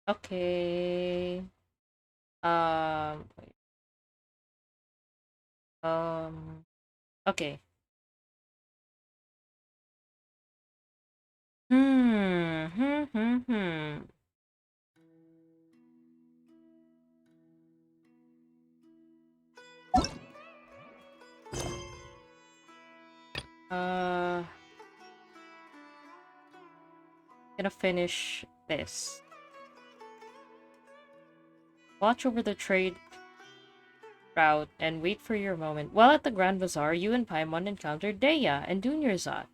Okay. Wait. Okay. Hmm. Uh, gonna finish this. Watch over the trade route and wait for your moment. While at the Grand Bazaar, you and Paimon encountered Dehya and Dunyarzad.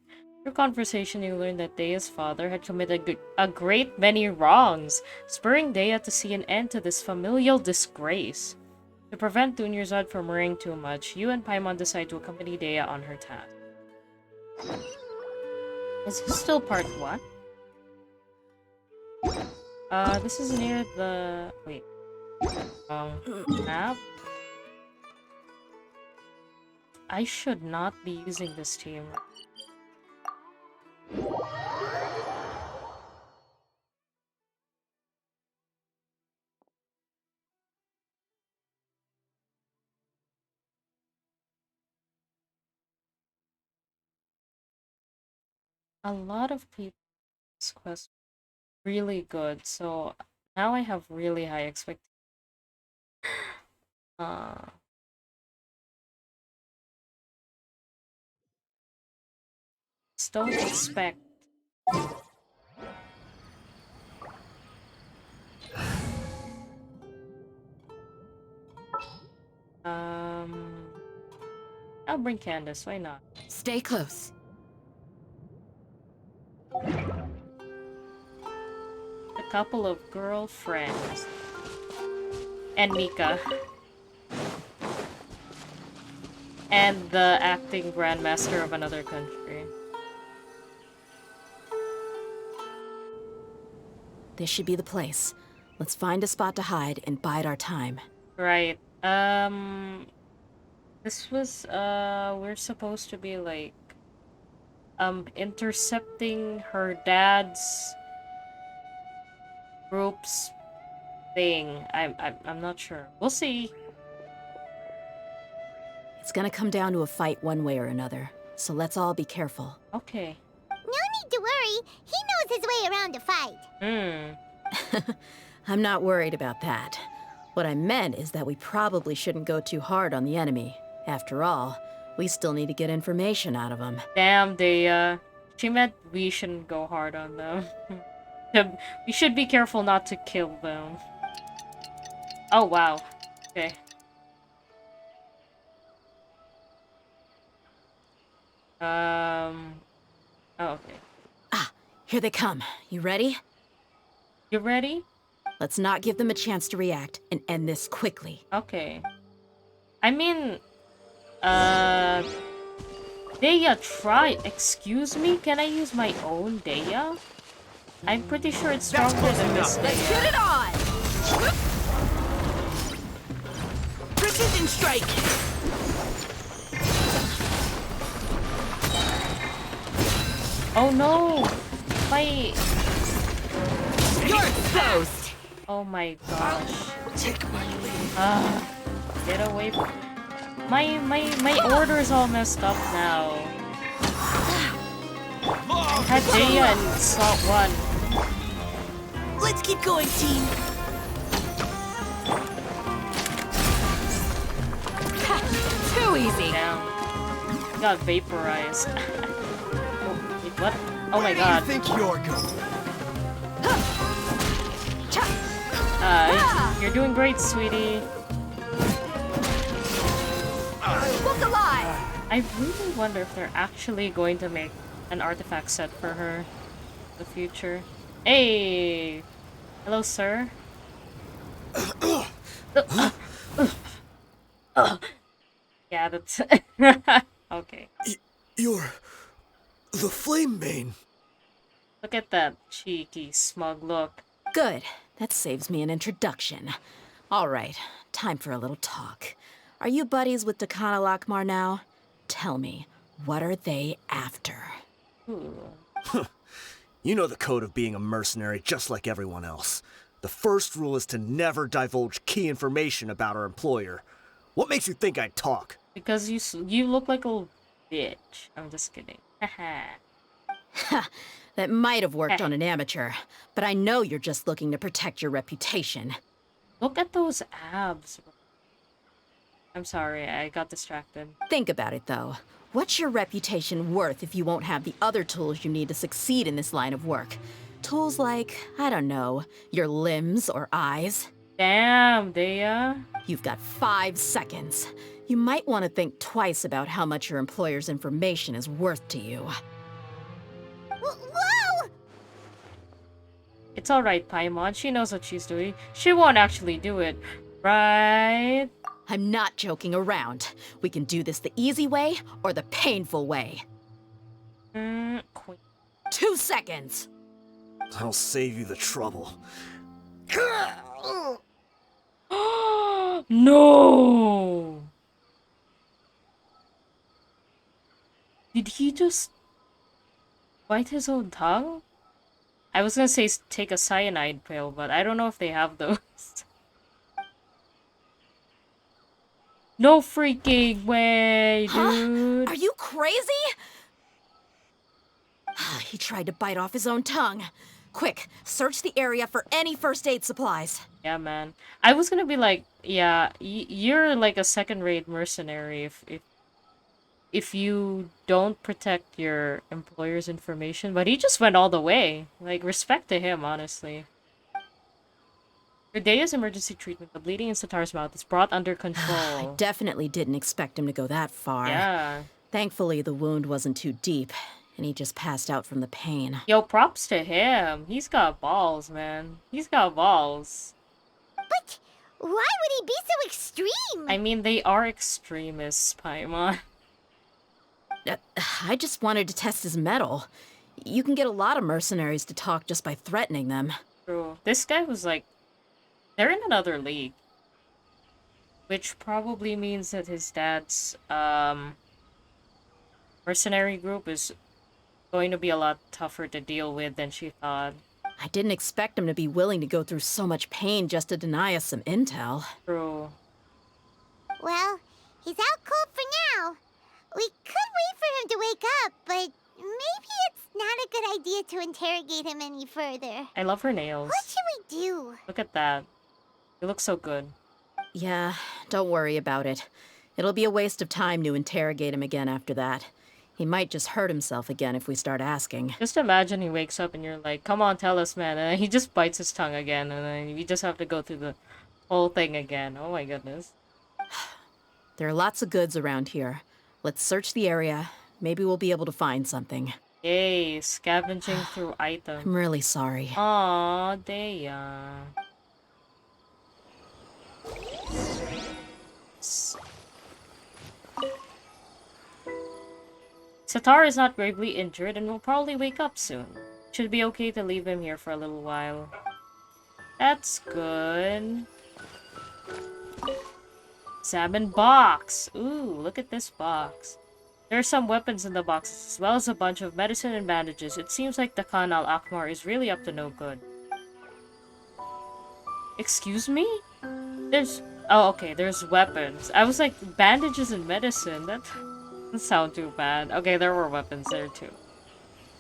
Through conversation, you learned that Dehya's father had committed a great many wrongs, spurring Dehya to see an end to this familial disgrace. To prevent Dunyarzad from worrying too much, you and Paimon decide to accompany Dehya on her task. Is this still part 1? This is near the... Wait. Map? I should not be using this team. A lot of people's quest really good, so now I have really high expectations. Uh, don't expect. Um, I'll bring Candace. Why not? Stay close. A couple of girlfriends and Mika and the acting grandmaster of another country. This should be the place. Let's find a spot to hide and bide our time. Right. This was we're supposed to be like intercepting her dad's group's thing. I'm not sure. We'll see. It's gonna come down to a fight one way or another, so let's all be careful. Okay. No need to worry. He knows his way around a fight. I'm not worried about that. What I meant is that we probably shouldn't go too hard on the enemy. After all, we still need to get information out of them. Damn, she meant we shouldn't go hard on them. We should be careful not to kill them. Oh, wow. Okay. Oh, okay. Ah, here they come. You ready? You ready? Let's not give them a chance to react and end this quickly. Okay. I mean, Dehya, try. Excuse me? Can I use my own Dehya? I'm pretty sure it's stronger than this Dehya. Let's get it on! Precision strike! Oh no! My... You're exposed! Oh my gosh. Take my Get away from... My order's all messed up now. I had Dehya and Slot 1. Let's keep going, team! Too easy! Damn. Got vaporized. Oh, wait, what? Oh my god. Where do you think you're going? You're doing great, sweetie. Look alive! I really wonder if they're actually going to make an artifact set for her in the future. Hey! Hello, sir. Yeah, that's... Okay. You're... the Flame Bane. Look at that cheeky, smug look. Good. That saves me an introduction. All right, time for a little talk. Are you buddies with Dakana Lakmar now? Tell me, what are they after? Ooh. You know the code of being a mercenary just like everyone else. The first rule is to never divulge key information about our employer. What makes you think I'd talk? Because you look like a little bitch. I'm just kidding. Haha. Ha! That might have worked on an amateur, but I know you're just looking to protect your reputation. Look at those abs. I'm sorry, I got distracted. Think about it, though. What's your reputation worth if you won't have the other tools you need to succeed in this line of work? Tools like, I don't know, your limbs or eyes? Damn, Dehya. You've got 5 seconds. You might want to think twice about how much your employer's information is worth to you. Whoa! It's alright, Paimon. She knows what she's doing. She won't actually do it. Right? I'm not joking around. We can do this the easy way or the painful way. Queen. 2 seconds! I'll save you the trouble. No! Did he just bite his own tongue? I was gonna say take a cyanide pill, but I don't know if they have those. No freaking way, dude! Are you crazy? He tried to bite off his own tongue. Quick, search the area for any first aid supplies. Yeah, man. I was gonna be like, yeah, you're like a second-rate mercenary if you don't protect your employer's information, but he just went all the way. Like, respect to him, honestly. For Dehya's emergency treatment, the bleeding in Satar's mouth is brought under I control. definitely didn't expect him to go that far. Yeah. Thankfully, the wound wasn't too deep, and he just passed out from the pain. Yo, props to him. He's got balls, man. He's got balls. But why would he be so extreme? I mean, they are extremists, Paimon. I just wanted to test his mettle. You can get a lot of mercenaries to talk just by threatening them. True. This guy was like... They're in another league. Which probably means that his dad's, mercenary group is going to be a lot tougher to deal with than she thought. I didn't expect him to be willing to go through so much pain just to deny us some intel. True. Well, he's out cold for now. We could wait for him to wake up, but maybe it's not a good idea to interrogate him any further. I love her nails. What should we do? Look at that. They look so good. Yeah, don't worry about it. It'll be a waste of time to interrogate him again after that. He might just hurt himself again if we start asking. Just imagine he wakes up and you're like, come on, tell us, man. And he just bites his tongue again, and then we just have to go through the whole thing again. Oh my goodness. There are lots of goods around here. Let's search the area. Maybe we'll be able to find something. Yay, scavenging through items. I'm really sorry. Aw, Dehya. Satar is not gravely injured and will probably wake up soon. Should be okay to leave him here for a little while. That's good. Examine box. Ooh, look at this box. There are some weapons in the boxes, as well as a bunch of medicine and bandages. It seems like the Khan al-Akmar is really up to no good. Excuse me? There's... Oh, okay, there's weapons. I was like, bandages and medicine? That doesn't sound too bad. Okay, there were weapons there too.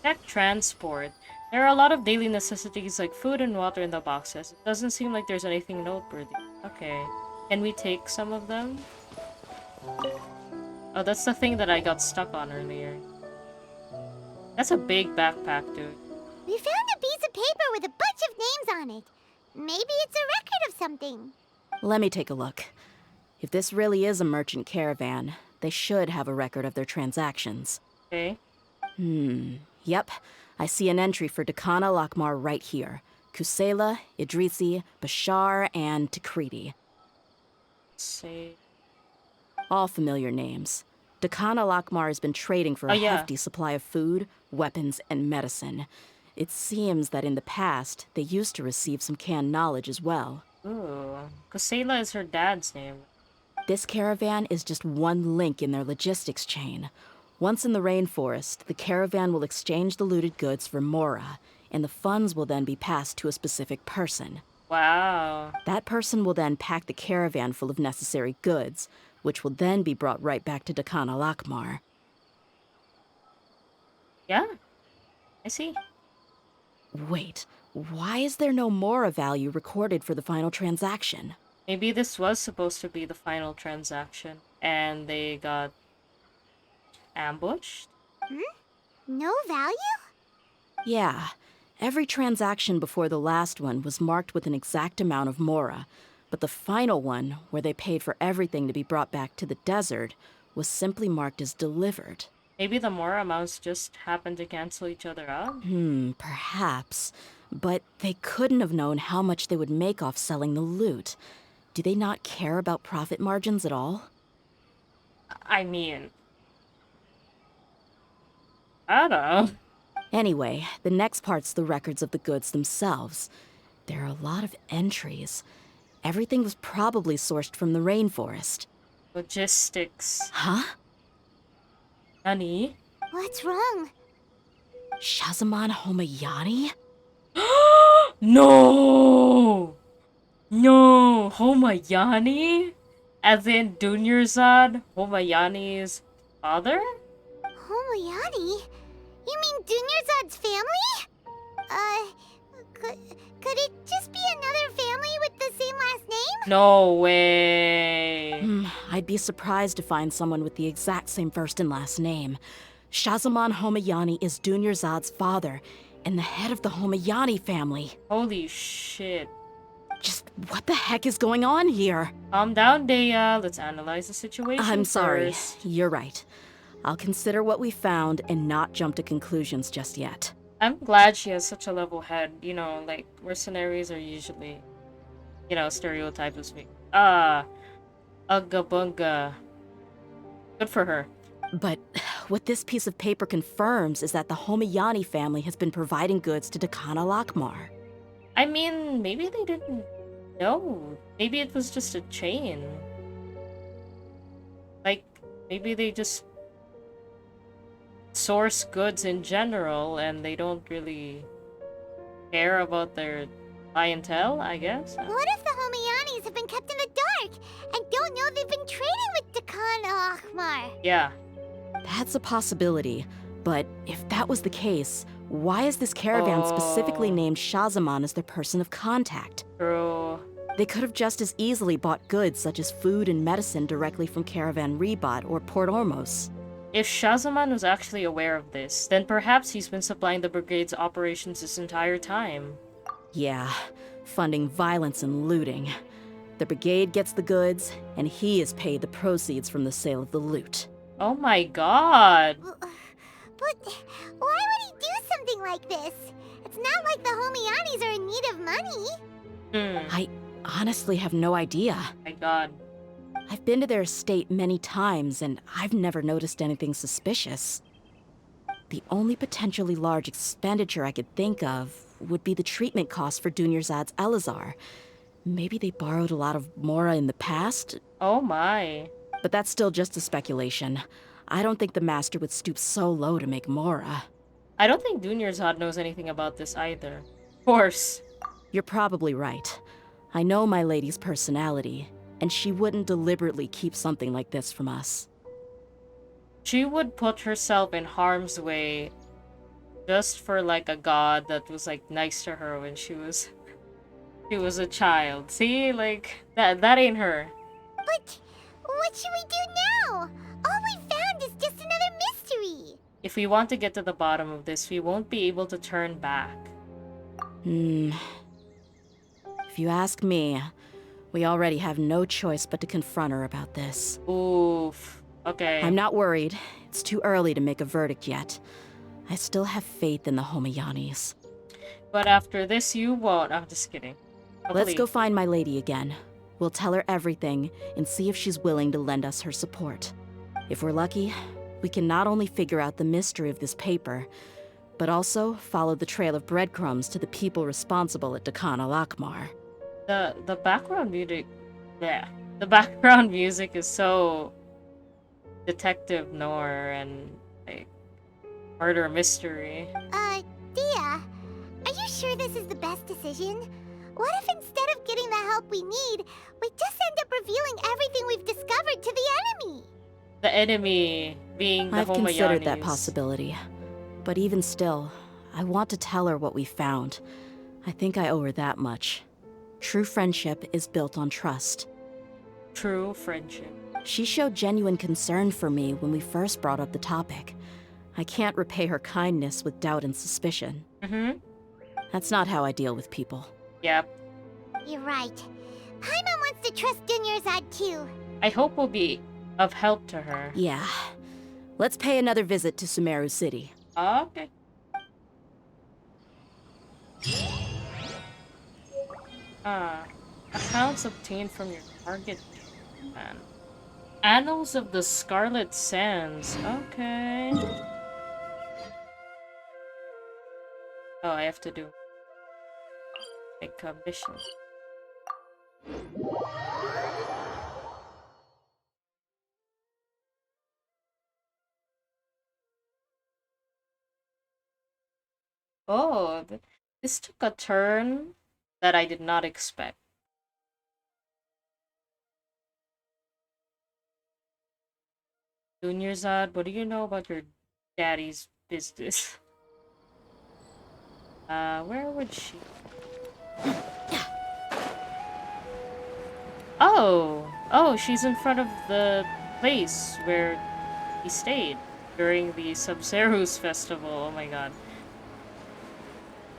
Check transport. There are a lot of daily necessities like food and water in the boxes. It doesn't seem like there's anything noteworthy. Okay. Can we take some of them? Oh, that's the thing that I got stuck on earlier. That's a big backpack, dude. We found a piece of paper with a bunch of names on it. Maybe it's a record of something. Let me take a look. If this really is a merchant caravan, they should have a record of their transactions. Okay. Yep. I see an entry for Dakhan al-Akmar right here. Kusela, Idrisi, Bashar, and Takriti. Say... All familiar names. Dakhan al-Akmar has been trading for a hefty supply of food, weapons, and medicine. It seems that in the past, they used to receive some canned knowledge as well. Ooh. Kusela is her dad's name. This caravan is just one link in their logistics chain. Once in the rainforest, the caravan will exchange the looted goods for Mora, and the funds will then be passed to a specific person. Wow. That person will then pack the caravan full of necessary goods, which will then be brought right back to Dakana Lakmar. Yeah, I see. Wait, why is there no Mora value recorded for the final transaction? Maybe this was supposed to be the final transaction, and they got ambushed? No value? Yeah, every transaction before the last one was marked with an exact amount of Mora, but the final one, where they paid for everything to be brought back to the desert, was simply marked as delivered. Maybe the more amounts just happened to cancel each other out? Perhaps. But they couldn't have known how much they would make off selling the loot. Do they not care about profit margins at all? I mean, I don't know. Anyway, the next part's the records of the goods themselves. There are a lot of entries. Everything was probably sourced from the rainforest. Logistics. Huh? Nani? What's wrong? Shazamon Homayani? No! No! Homayani? As in Dunyarzad, Homayani's father? Homayani? You mean Dunyarzad's family? Could it just be another family with the same last name? No way. I'd be surprised to find someone with the exact same first and last name. Shazamon Homayani is Dunyarzad's father, and the head of the Homayani family. Holy shit. Just what the heck is going on here? Calm down, Dehya. Let's analyze the situation I'm sorry. first. You're right. I'll consider what we found and not jump to conclusions just yet. I'm glad she has such a level head. You know, like, mercenaries are usually, stereotyped as being, ugga bunga. Good for her. But what this piece of paper confirms is that the Homayani family has been providing goods to Dakana Lakmar. I mean, maybe they didn't know. Maybe it was just a chain. Like, maybe they just source goods in general and they don't really care about their clientele, I guess. What if the Homayanis have been kept in the dark and don't know they've been trading with Dakana Akmar? Yeah. That's a possibility, but if that was the case, why is this caravan specifically named Shazamon as their person of contact? True. They could have just as easily bought goods such as food and medicine directly from Caravan Rebot or Port Ormos. If Shazamon was actually aware of this, then perhaps he's been supplying the brigade's operations this entire time. Yeah, funding violence and looting. The brigade gets the goods, and he is paid the proceeds from the sale of the loot. Oh my god! But why would he do something like this? It's not like the Homayanis are in need of money. I honestly have no idea. My god. I've been to their estate many times, and I've never noticed anything suspicious. The only potentially large expenditure I could think of would be the treatment costs for Dunyarzad's Elazar. Maybe they borrowed a lot of Mora in the past, Oh my. but that's still just a speculation. I don't think the Master would stoop so low to make Mora. I don't think Dunyarzad knows anything about this either. Of course. You're probably right. I know my lady's personality, and she wouldn't deliberately keep something like this from us. She would put herself in harm's way just for like a god that was like nice to her when she was a child. See, like that ain't her. But what should we do now? All we found is just another mystery. If we want to get to the bottom of this, we won't be able to turn back. If you ask me, we already have no choice but to confront her about this. Oof. Okay. I'm not worried. It's too early to make a verdict yet. I still have faith in the Homayanis. But after this, you won't. I'm just kidding. Let's Hopefully. go find my lady again. We'll tell her everything and see if she's willing to lend us her support. If we're lucky, we can not only figure out the mystery of this paper, but also follow the trail of breadcrumbs to the people responsible at Dakana Lakmar. The background music, yeah, the background music is so detective noir and like murder mystery. Dehya, are you sure this is the best decision? What if instead of getting the help we need, we just end up revealing everything we've discovered to the enemy? The enemy being the I've considered that Homayanis. possibility. But even still, I want to tell her what we found. I think I owe her that much. True friendship is built on trust. True friendship. She showed genuine concern for me when we first brought up the topic. I can't repay her kindness with doubt and suspicion. Mm-hmm. That's not how I deal with people. Yep. You're right. Paimon wants to trust Dunyarzad too. I hope we'll be of help to her. Yeah. Let's pay another visit to Sumeru City. Okay. Accounts obtained from your target man. Annals of the Scarlet Sands. Okay. Oh, I have to do make a mission. Oh, this took a turn that I did not expect. Dunyarzad, what do you know about your daddy's business? Where would she? Oh, she's in front of the place where he stayed during the Sub-Zero's festival. Oh my god.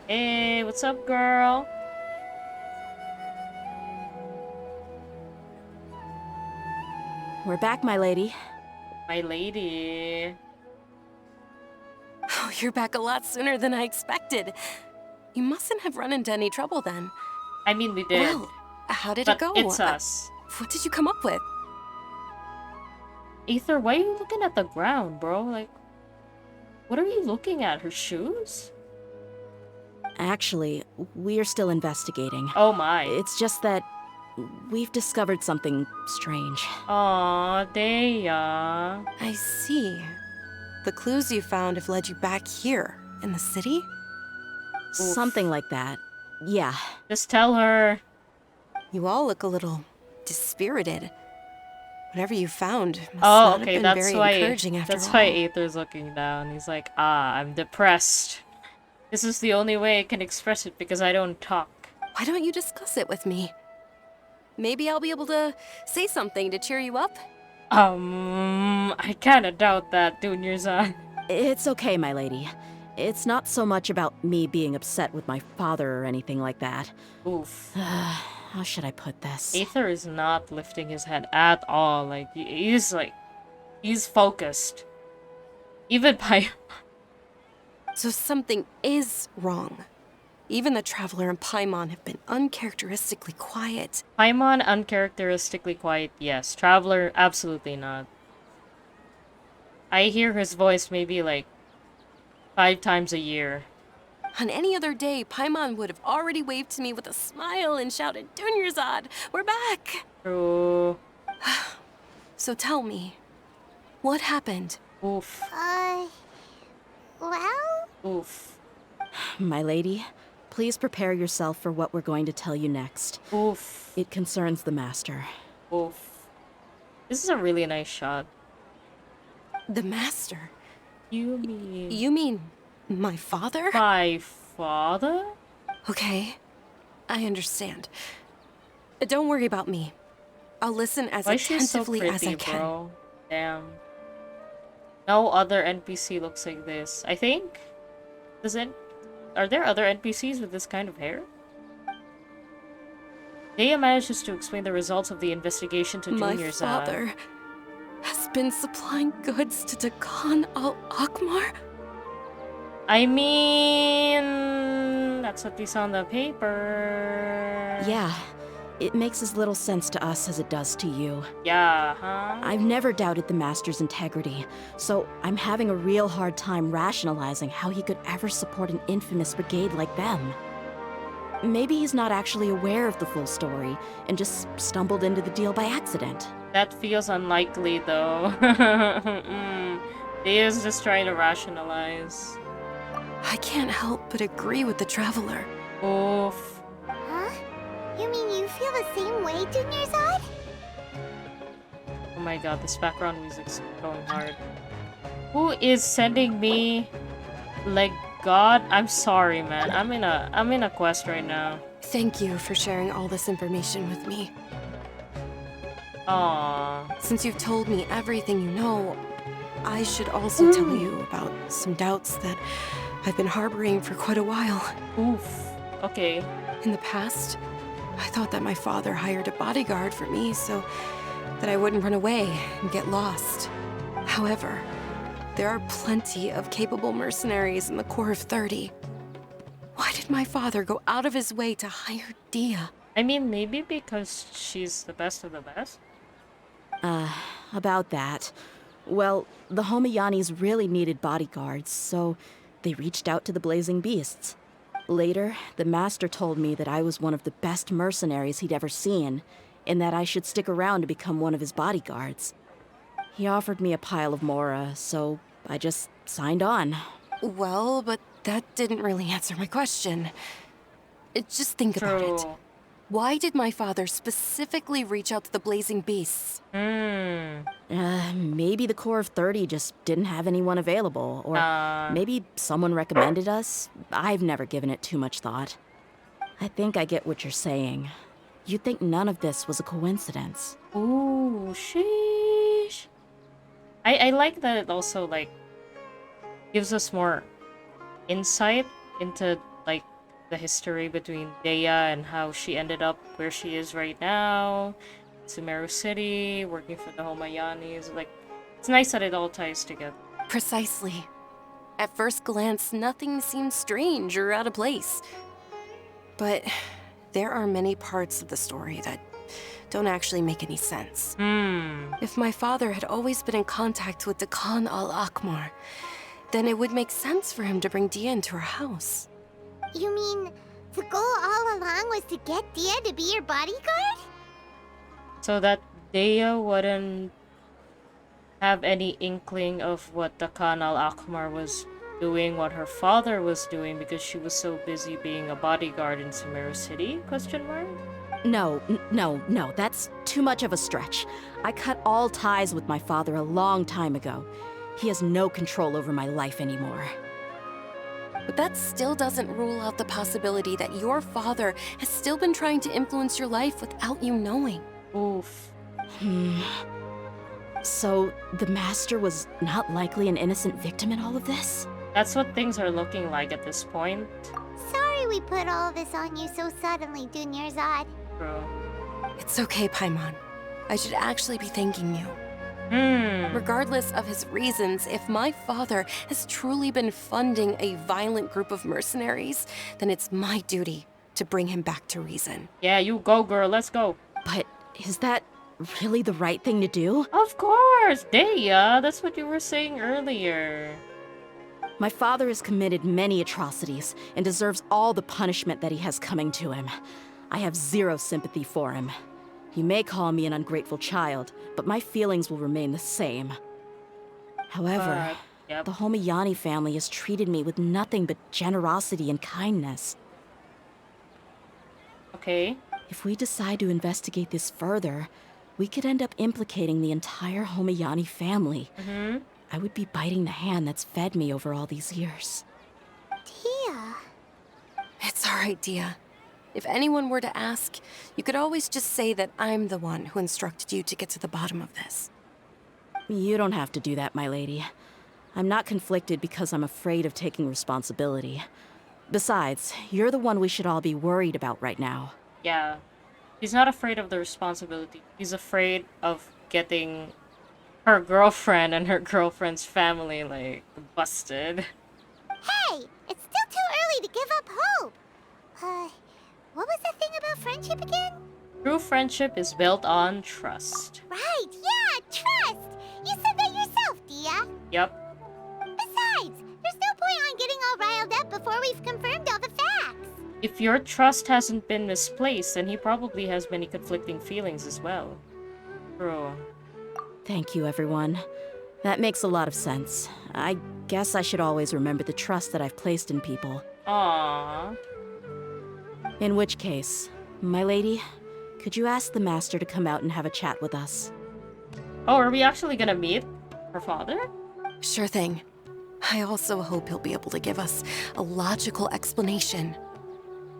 Hey, what's up, girl? We're back, my lady. My lady. Oh, you're back a lot sooner than I expected. You mustn't have run into any trouble then. I mean, we did. Well, how did but it go? It's us. What did you come up with? Aether, why are you looking at the ground, bro? Like, what are you looking at? Her shoes? Actually, we're still investigating. Oh my. It's just that we've discovered something strange. Aw, Dehya. I see. The clues you found have led you back here, in the city? Something like that. Yeah. Just tell her. You all look a little dispirited. Whatever you found must Oh, not okay, have been that's very why. encouraging after That's all. why Aether's looking down. He's like, I'm depressed. This is the only way I can express it because I don't talk. Why don't you discuss it with me? Maybe I'll be able to say something to cheer you up? I kinda doubt that, Dunyarzad. It's okay, my lady. It's not so much about me being upset with my father or anything like that. Oof. How should I put this? Aether is not lifting his head at all. Like, he's focused. Even by... So something is wrong. Even the Traveler and Paimon have been uncharacteristically quiet. Paimon, uncharacteristically quiet, yes. Traveler, absolutely not. I hear his voice maybe like 5 times a year. On any other day, Paimon would have already waved to me with a smile and shouted, Dunyarzad, we're back! True. So tell me, what happened? Oof. Well? Oof. My lady, please prepare yourself for what we're going to tell you next. Oof. It concerns the Master. Oof. This is a really nice shot. The Master? You mean... You mean my father? My father? Okay, I understand. Don't worry about me. I'll listen as Why is she so attentively pretty, as I can. bro? Damn. No other NPC looks like this. I think... Are there other NPCs with this kind of hair? Dehya manages to explain the results of the investigation to My Dunyarzad. father has been supplying goods to Dakan al-Akmar? I mean... That's what we saw on the paper. Yeah, it makes as little sense to us as it does to you. Yeah, huh? I've never doubted the Master's integrity, so I'm having a real hard time rationalizing how he could ever support an infamous brigade like them. Maybe he's not actually aware of the full story and just stumbled into the deal by accident. That feels unlikely, though. Dehya's just trying to rationalize. I can't help but agree with the Traveler. Oof. Huh? You mean you feel the same way, Junior Zod? Oh my god, this background music's going hard. Who is sending me like God? I'm sorry, man. I'm in a quest right now. Thank you for sharing all this information with me. Aww. Since you've told me everything you know, I should also tell you about some doubts that I've been harboring for quite a while. Oof. Okay. In the past, I thought that my father hired a bodyguard for me so that I wouldn't run away and get lost. However, there are plenty of capable mercenaries in the Corps of 30. Why did my father go out of his way to hire Dehya? I mean, maybe because she's the best of the best? About that. Well, the Homayanis really needed bodyguards, so they reached out to the Blazing Beasts. Later, the Master told me that I was one of the best mercenaries he'd ever seen, and that I should stick around to become one of his bodyguards. He offered me a pile of mora, so I just signed on. Well, but that didn't really answer my question. Just think about it. True. Why did my father specifically reach out to the Blazing Beasts? Maybe the Corps of 30 just didn't have anyone available, or maybe someone recommended us. I've never given it too much thought. I think I get what you're saying. You think none of this was a coincidence. Ooh, sheesh. I like that it also, like, gives us more insight into, like, the history between Dehya and how she ended up where she is right now. Sumeru City, working for the Homayanis. Like, it's nice that it all ties together. Precisely. At first glance, nothing seems strange or out of place. But there are many parts of the story that don't actually make any sense. If my father had always been in contact with the Khan al-Akmar, then it would make sense for him to bring Dehya into our house. You mean the goal all along was to get Dehya to be your bodyguard? So that Dehya wouldn't have any inkling of what the Khan al-Akmar was doing, what her father was doing, because she was so busy being a bodyguard in Sumeru City? Question mark? No, that's too much of a stretch. I cut all ties with my father a long time ago. He has no control over my life anymore. But that still doesn't rule out the possibility that your father has still been trying to influence your life without you knowing. Oof. So, the Master was not likely an innocent victim in all of this? That's what things are looking like at this point. Sorry we put all of this on you so suddenly, Junior Zod. Bro. It's okay, Paimon. I should actually be thanking you. Regardless of his reasons, if my father has truly been funding a violent group of mercenaries, then it's my duty to bring him back to reason. Yeah, you go, girl. Let's go. But is that really the right thing to do? Of course, Dehya. That's what you were saying earlier. My father has committed many atrocities and deserves all the punishment that he has coming to him. I have zero sympathy for him. You may call me an ungrateful child, but my feelings will remain the same. However, Yep. the Homayani family has treated me with nothing but generosity and kindness. Okay. If we decide to investigate this further, we could end up implicating the entire Homayani family. I would be biting the hand that's fed me over all these years. Dehya. It's all right, Dehya. If anyone were to ask, you could always just say that I'm the one who instructed you to get to the bottom of this. You don't have to do that, my lady. I'm not conflicted because I'm afraid of taking responsibility. Besides, you're the one we should all be worried about right now. Yeah. He's not afraid of the responsibility. He's afraid of getting her girlfriend and her girlfriend's family, like, busted. Hey, it's still too early to give up hope. What was the thing about friendship again? True friendship is built on trust. Right, yeah, trust. You said that yourself, Dehya. Yep. Besides, there's no point on getting all riled up before we've confirmed all the facts. If your trust hasn't been misplaced, then he probably has many conflicting feelings as well. True. Thank you, everyone. That makes a lot of sense. I guess I should always remember the trust that I've placed in people. Aww. In which case, My lady, could you ask the master to come out and have a chat with us? Oh, are we actually gonna meet her father? Sure thing. I also hope he'll be able to give us a logical explanation.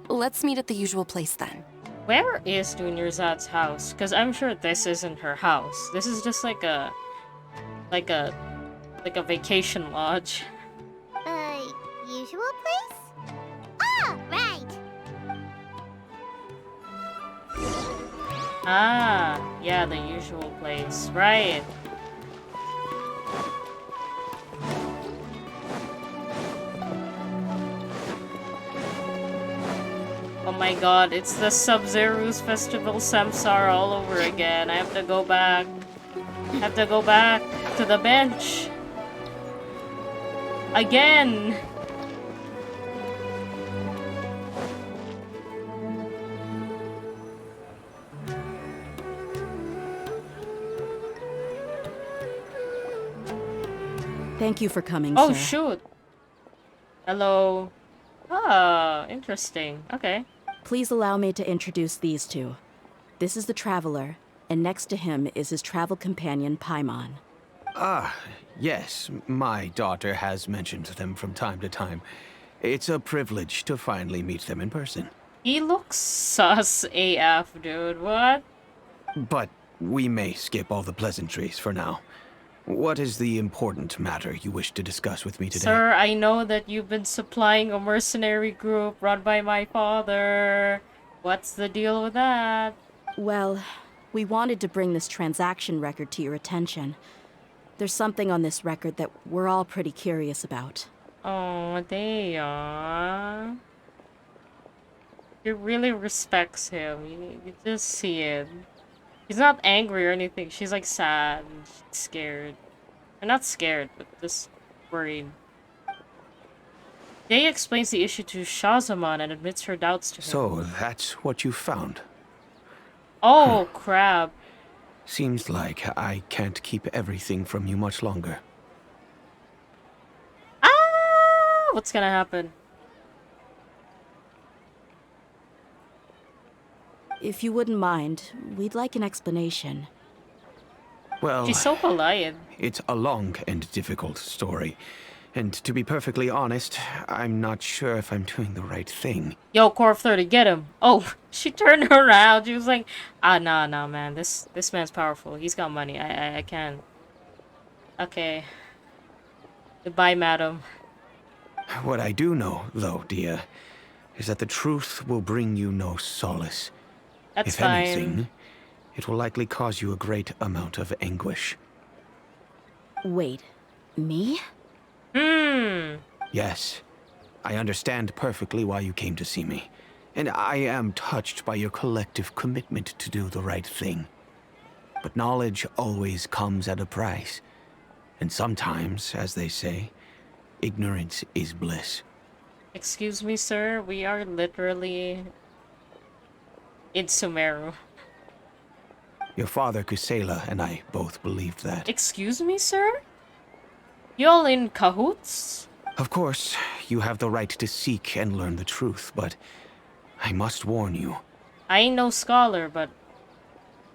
Let's meet at the usual place then. Where is Dunyarzad's house? Because I'm sure this isn't her house. This is just like a vacation lodge. Usual place? Ah, right. Ah, yeah, the usual place. Right. Oh my god, it's the Sub-Zero's Festival Samsara all over again. I have to go back. I have to go back to the bench. Again! Thank you for coming, Oh, sir. shoot! Hello. Ah, interesting. Okay. Please allow me to introduce these two. This is the Traveler, and next to him is his travel companion, Paimon. Ah, yes. My daughter has mentioned them from time to time. It's a privilege to finally meet them in person. He looks sus AF, dude. What? But we may skip all the pleasantries for now. What is the important matter you wish to discuss with me today? Sir, I know that you've been supplying a mercenary group run by my father. What's the deal with that? Well, we wanted to bring this transaction record to your attention. There's something on this record that we're all pretty curious about. Oh, Dehya. He really respects him. You just see it. She's not angry or anything. She's like sad and scared. Or not scared, but just worried. Dehya explains the issue to Shahzaman and admits her doubts to him. So, that's what you found. Oh, crap. Seems like I can't keep everything from you much longer. Ah! What's gonna happen? If you wouldn't mind, we'd like an explanation. Well, She's so polite. it's a long and difficult story. And to be perfectly honest, I'm not sure if I'm doing the right thing. Yo, Corp 30, get him. Oh, she turned around. She was like, nah, man. This man's powerful. He's got money. I can't. Okay. Goodbye, madam. What I do know, though, Dehya, is that the truth will bring you no solace. That's If fine. anything, it will likely cause you a great amount of anguish. Wait, me? Yes, I understand perfectly why you came to see me, and I am touched by your collective commitment to do the right thing. But knowledge always comes at a price, and sometimes, as they say, ignorance is bliss. Excuse me, sir. We are literally in Sumeru. Your father, Kusela, and I both believed that. Excuse me, sir? You all in cahoots? Of course, you have the right to seek and learn the truth, but I must warn you. I ain't no scholar, but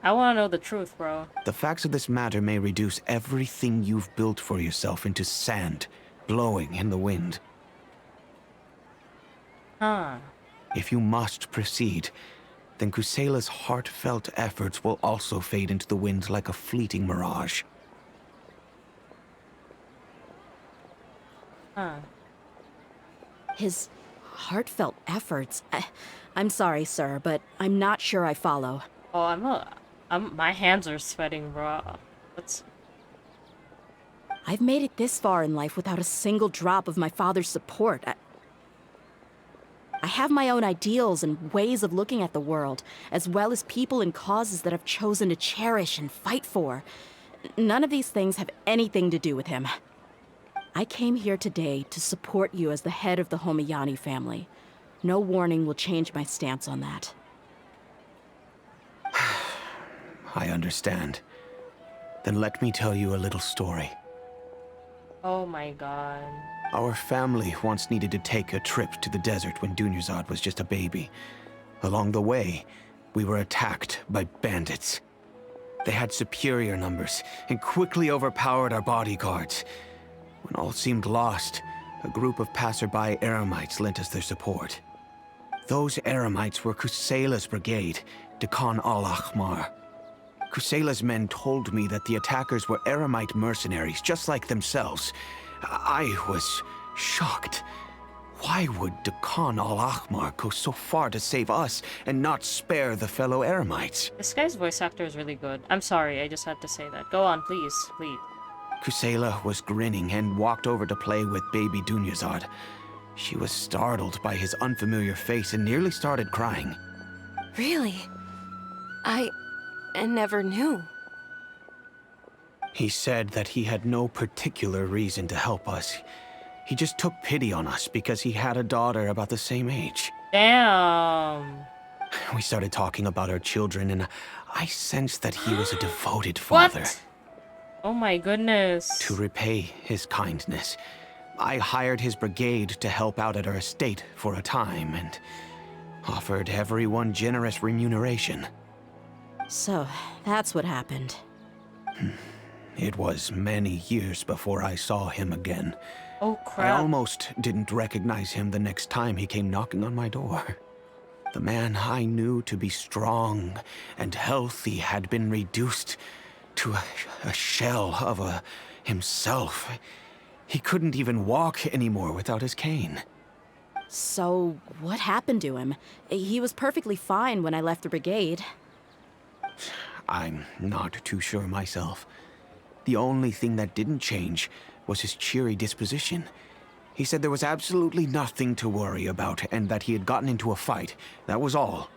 I wanna know the truth, bro. The facts of this matter may reduce everything you've built for yourself into sand, blowing in the wind. Huh. If you must proceed, then Kusela's heartfelt efforts will also fade into the wind like a fleeting mirage. Huh. His heartfelt efforts? I'm sorry, sir, but I'm not sure I follow. Oh, my hands are sweating, bro. What's... I've made it this far in life without a single drop of my father's support. I have my own ideals and ways of looking at the world, as well as people and causes that I've chosen to cherish and fight for. None of these things have anything to do with him. I came here today to support you as the head of the Homayani family. No warning will change my stance on that. I understand. Then let me tell you a little story. Oh my god. Our family once needed to take a trip to the desert when Dunyarzad was just a baby. Along the way, we were attacked by bandits. They had superior numbers and quickly overpowered our bodyguards. When all seemed lost, a group of passerby Eremites lent us their support. Those Eremites were Kusela's brigade, Dekan al-Ahmar. Kusela's men told me that the attackers were Eremite mercenaries, just like themselves. I was shocked. Why would Dekan al-Ahmar go so far to save us and not spare the fellow Eremites? This guy's voice actor is really good. I'm sorry, I just had to say that. Go on, please, please. Kusela was grinning and walked over to play with baby Dunyazad. She was startled by his unfamiliar face and nearly started crying. Really? I never knew. He said that he had no particular reason to help us. He just took pity on us because he had a daughter about the same age. Damn. We started talking about our children, and I sensed that he was a devoted father. What? Oh my goodness. To repay his kindness, I hired his brigade to help out at our estate for a time and offered everyone generous remuneration. So, that's what happened. It was many years before I saw him again. Oh I crap. almost didn't recognize him the next time he came knocking on my door. The man I knew to be strong and healthy had been reduced to a shell of himself. He couldn't even walk anymore without his cane. So, what happened to him? He was perfectly fine when I left the brigade. I'm not too sure myself. The only thing that didn't change was his cheery disposition. He said there was absolutely nothing to worry about and that he had gotten into a fight. That was all.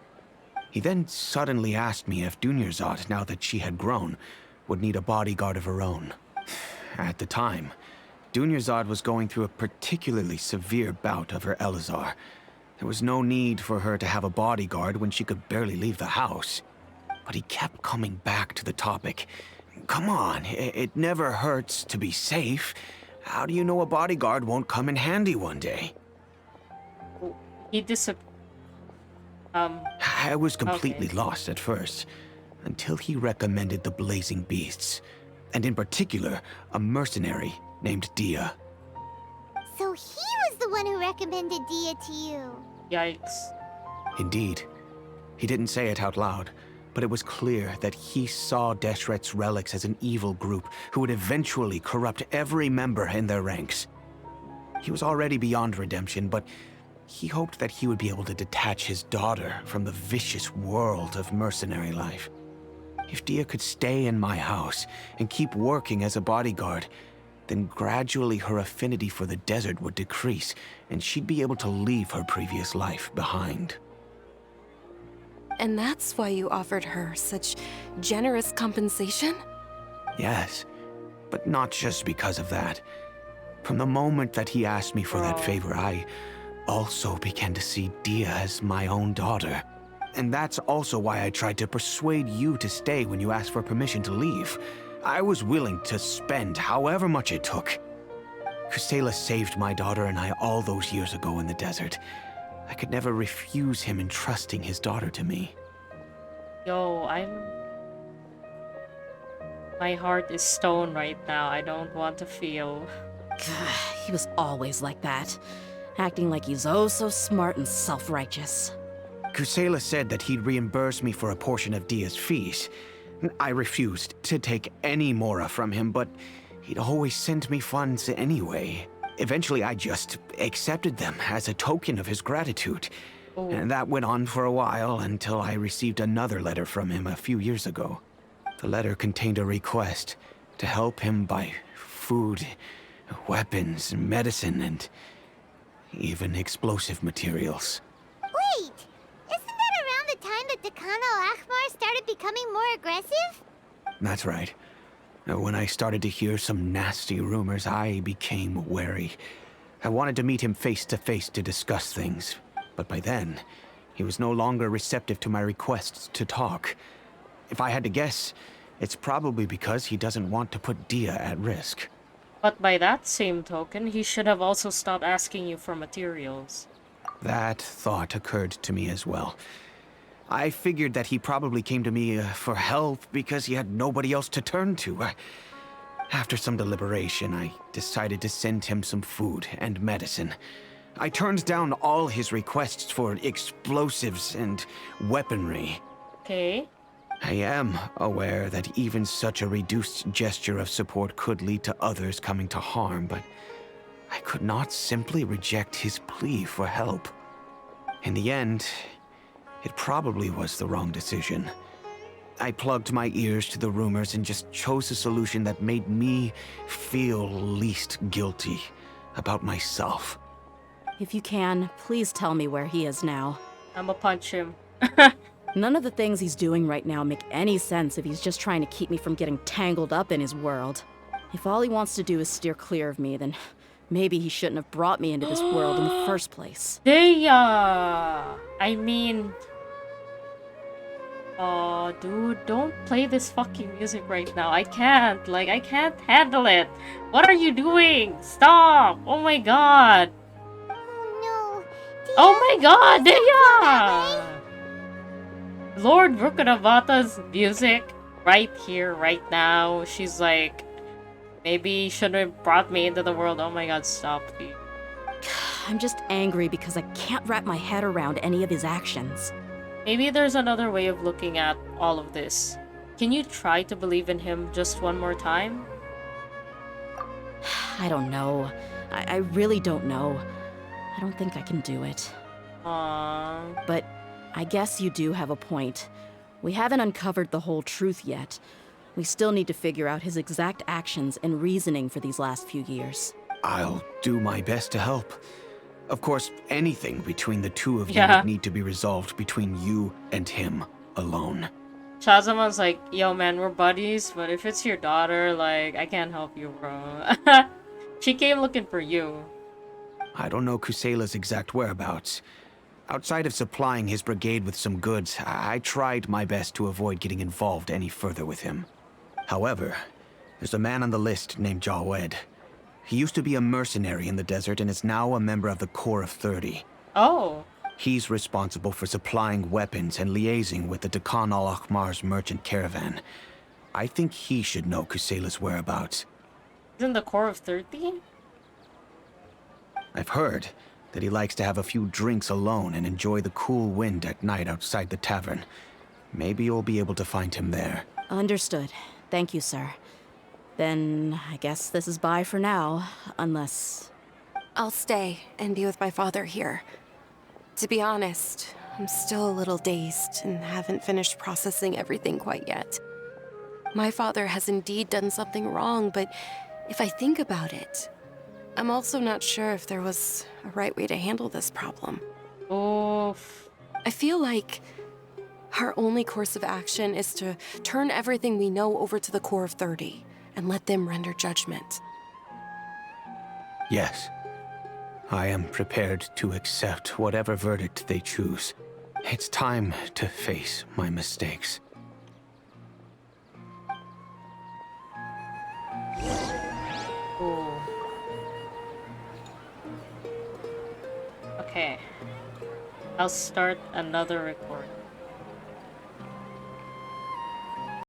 He then suddenly asked me if Dunyazad, now that she had grown, would need a bodyguard of her own. At the time, Dunyazad was going through a particularly severe bout of her Elazar. There was no need for her to have a bodyguard when she could barely leave the house. But he kept coming back to the topic. Come on, it never hurts to be safe. How do you know a bodyguard won't come in handy one day? He I was completely Okay. lost at first, until he recommended the Blazing Beasts, and in particular, a mercenary named Dehya. So he was the one who recommended Dehya to you. Yikes. Indeed. He didn't say it out loud, but it was clear that he saw Deshret's relics as an evil group who would eventually corrupt every member in their ranks. He was already beyond redemption, but he hoped that he would be able to detach his daughter from the vicious world of mercenary life. If Dehya could stay in my house and keep working as a bodyguard, then gradually her affinity for the desert would decrease, and she'd be able to leave her previous life behind. And that's why you offered her such generous compensation? Yes, but not just because of that. From the moment that he asked me for that favor, I also began to see Dehya as my own daughter. And that's also why I tried to persuade you to stay when you asked for permission to leave. I was willing to spend however much it took. Kusela saved my daughter and I all those years ago in the desert. I could never refuse him entrusting his daughter to me. Yo, my heart is stone right now. I don't want to feel. He was always like that, acting like he's oh so smart and self-righteous. Kusela said that he'd reimburse me for a portion of Dehya's fees. I refused to take any mora from him, but he'd always send me funds anyway. Eventually, I just accepted them as a token of his gratitude. Oh. And that went on for a while until I received another letter from him a few years ago. The letter contained a request to help him buy food, weapons, medicine, and even explosive materials. Wait! Isn't that around the time that Dekan al-Ahmar started becoming more aggressive? That's right. When I started to hear some nasty rumors, I became wary. I wanted to meet him face to face to discuss things, but by then, he was no longer receptive to my requests to talk. If I had to guess, it's probably because he doesn't want to put Dehya at risk. But by that same token, he should have also stopped asking you for materials. That thought occurred to me as well. I figured that he probably came to me for help because he had nobody else to turn to. After some deliberation, I decided to send him some food and medicine. I turned down all his requests for explosives and weaponry. Okay. I am aware that even such a reduced gesture of support could lead to others coming to harm, but I could not simply reject his plea for help. In the end, it probably was the wrong decision. I plugged my ears to the rumors and just chose a solution that made me feel least guilty about myself. If you can, please tell me where he is now. I'ma punch him. None of the things he's doing right now make any sense if he's just trying to keep me from getting tangled up in his world. If all he wants to do is steer clear of me, then maybe he shouldn't have brought me into this world in the first place. Dehya! I mean... Oh, dude, don't play this fucking music right now. I can't. Like, I can't handle it. What are you doing? Stop! Oh my god! Oh no. Oh my god, Dehya! Lord Rukadavata's music right here, right now. She's like, maybe you shouldn't have brought me into the world. Oh my god, stop, dude. I'm just angry because I can't wrap my head around any of his actions. Maybe there's another way of looking at all of this. Can you try to believe in him just one more time? I don't know. I really don't know. I don't think I can do it. Aww. But I guess you do have a point. We haven't uncovered the whole truth yet. We still need to figure out his exact actions and reasoning for these last few years. I'll do my best to help. Of course, anything between the two of you Yeah. would need to be resolved between you and him alone. Chazuma's like, yo man, we're buddies, but if it's your daughter, like, I can't help you, bro. She came looking for you. I don't know Kusela's exact whereabouts. Outside of supplying his brigade with some goods, I tried my best to avoid getting involved any further with him. However, there's a man on the list named Jawed. He used to be a mercenary in the desert and is now a member of the Corps of 30. Oh. He's responsible for supplying weapons and liaising with the Dekhan al-Akhmar's merchant caravan. I think he should know Kusela's whereabouts. Isn't the core of 30? I've heard that he likes to have a few drinks alone and enjoy the cool wind at night outside the tavern. Maybe you'll be able to find him there. Understood. Thank you, sir. Then I guess this is bye for now, unless... I'll stay and be with my father here. To be honest, I'm still a little dazed and haven't finished processing everything quite yet. My father has indeed done something wrong, but if I think about it, I'm also not sure if there was a right way to handle this problem. Oof. I feel like our only course of action is to turn everything we know over to the Corps of 30 and let them render judgment. Yes. I am prepared to accept whatever verdict they choose. It's time to face my mistakes. Ooh. Okay. I'll start another